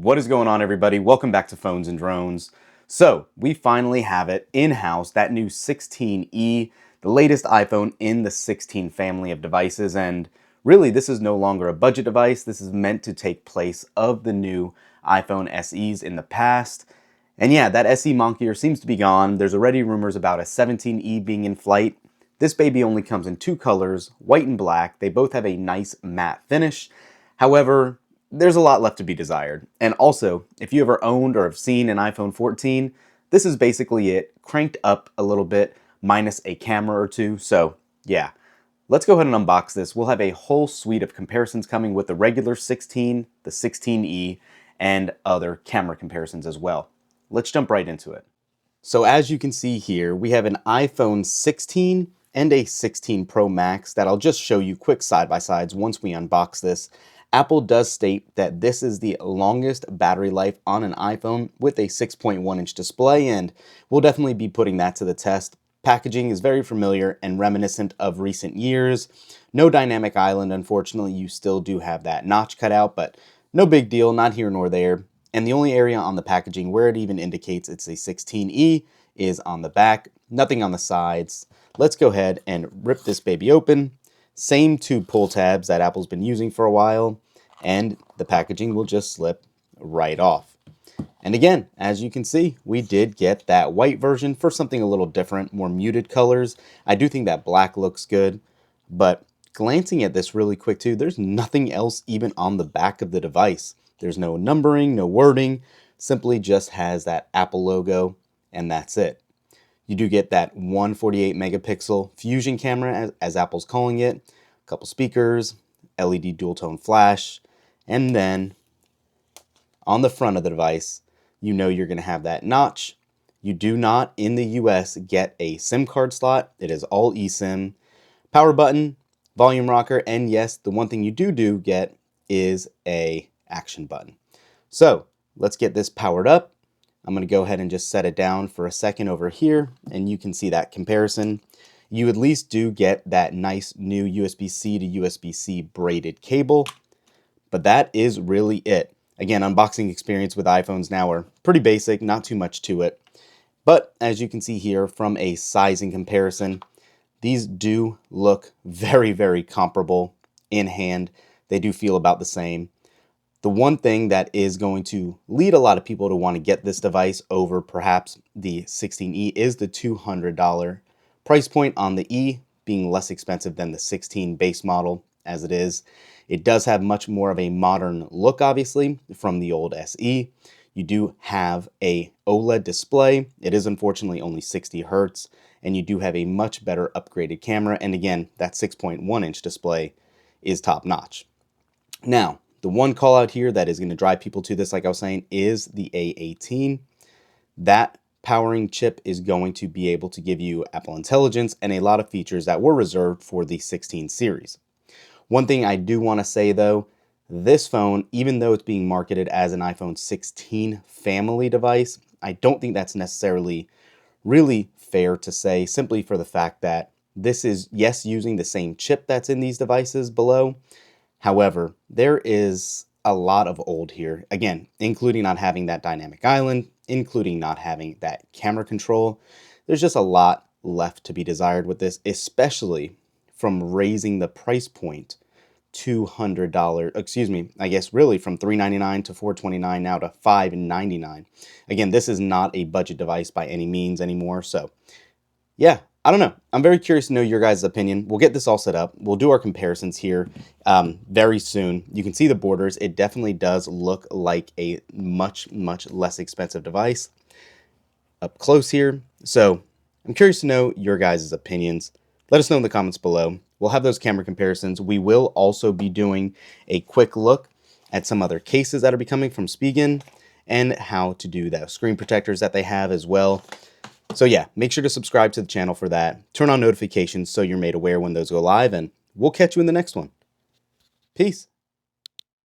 What is going on, everybody? Welcome back to Phones and Drones. So we finally have it in-house, that new 16E, the latest iPhone in the 16 family of devices. And really, this is no longer a budget device. This is meant to take place of the new iPhone SEs in the past. And yeah, that SE monkier seems to be gone. There's already rumors about a 17E being in flight. This baby only comes in two colors, white and black. They both have a nice matte finish. However, there's a lot left to be desired. And also, if you ever owned or have seen an iPhone 14, this is basically it, cranked up a little bit, minus a camera or two. So yeah, let's go ahead and unbox this. We'll have a whole suite of comparisons coming with the regular 16, the 16E, and other camera comparisons as well. Let's jump right into it. So as you can see here, we have an iPhone 16 and a 16 Pro Max that I'll just show you quick side-by-sides once we unbox this. Apple does state that this is the longest battery life on an iPhone with a 6.1-inch display, and we'll definitely be putting that to the test. Packaging is very familiar and reminiscent of recent years. No dynamic island, unfortunately. You still do have that notch cut out, but no big deal, not here nor there. And the only area on the packaging where it even indicates it's a 16E is on the back, nothing on the sides. Let's go ahead and rip this baby open. Same two pull tabs that Apple's been using for a while, and the packaging will just slip right off. And again, as you can see, we did get that white version for something a little different, more muted colors. I do think that black looks good, but glancing at this really quick too, there's nothing else even on the back of the device. There's no numbering, no wording, simply just has that Apple logo, and that's it. You do get that 148 megapixel fusion camera, as Apple's calling it, a couple speakers, LED dual tone flash, and then on the front of the device, you know you're going to have that notch. You do not, in the US, get a SIM card slot. It is all eSIM. Power button, volume rocker, and yes, the one thing you do get is a action button. So let's get this powered up. I'm going to go ahead and just set it down for a second over here, and you can see that comparison. You at least do get that nice new USB-C to USB-C braided cable, but that is really it. Again, unboxing experience with iPhones now are pretty basic, not too much to it. But as you can see here from a sizing comparison, these do look very, very comparable in hand. They do feel about the same. The one thing that is going to lead a lot of people to want to get this device over perhaps the 16E is the $200 price point on the E, being less expensive than the 16 base model as it is. It does have much more of a modern look, obviously, from the old SE. You do have a OLED display. It is unfortunately only 60 Hertz, and you do have a much better upgraded camera. And again, that 6.1-inch display is top notch. Now, the one call out here that is going to drive people to this, like I was saying, is the A18. That powering chip is going to be able to give you Apple Intelligence and a lot of features that were reserved for the 16 series. One thing I do want to say though, this phone, even though it's being marketed as an iPhone 16 family device, I don't think that's necessarily really fair to say, simply for the fact that this is, yes, using the same chip that's in these devices below. However, there is a lot of old here, again, including not having that dynamic island, including not having that camera control. There's just a lot left to be desired with this, especially from raising the price point $200, excuse me, I guess really from $399 to $429 now to $599. Again, this is not a budget device by any means anymore, so yeah, I don't know. I'm very curious to know your guys' opinion. We'll get this all set up. We'll do our comparisons here very soon. You can see the borders. It definitely does look like a much, much less expensive device up close here. So I'm curious to know your guys' opinions. Let us know in the comments below. We'll have those camera comparisons. We will also be doing a quick look at some other cases that are becoming from Spigen and how to do the screen protectors that they have as well. So yeah, make sure to subscribe to the channel for that. Turn on notifications so you're made aware when those go live, and we'll catch you in the next one. Peace.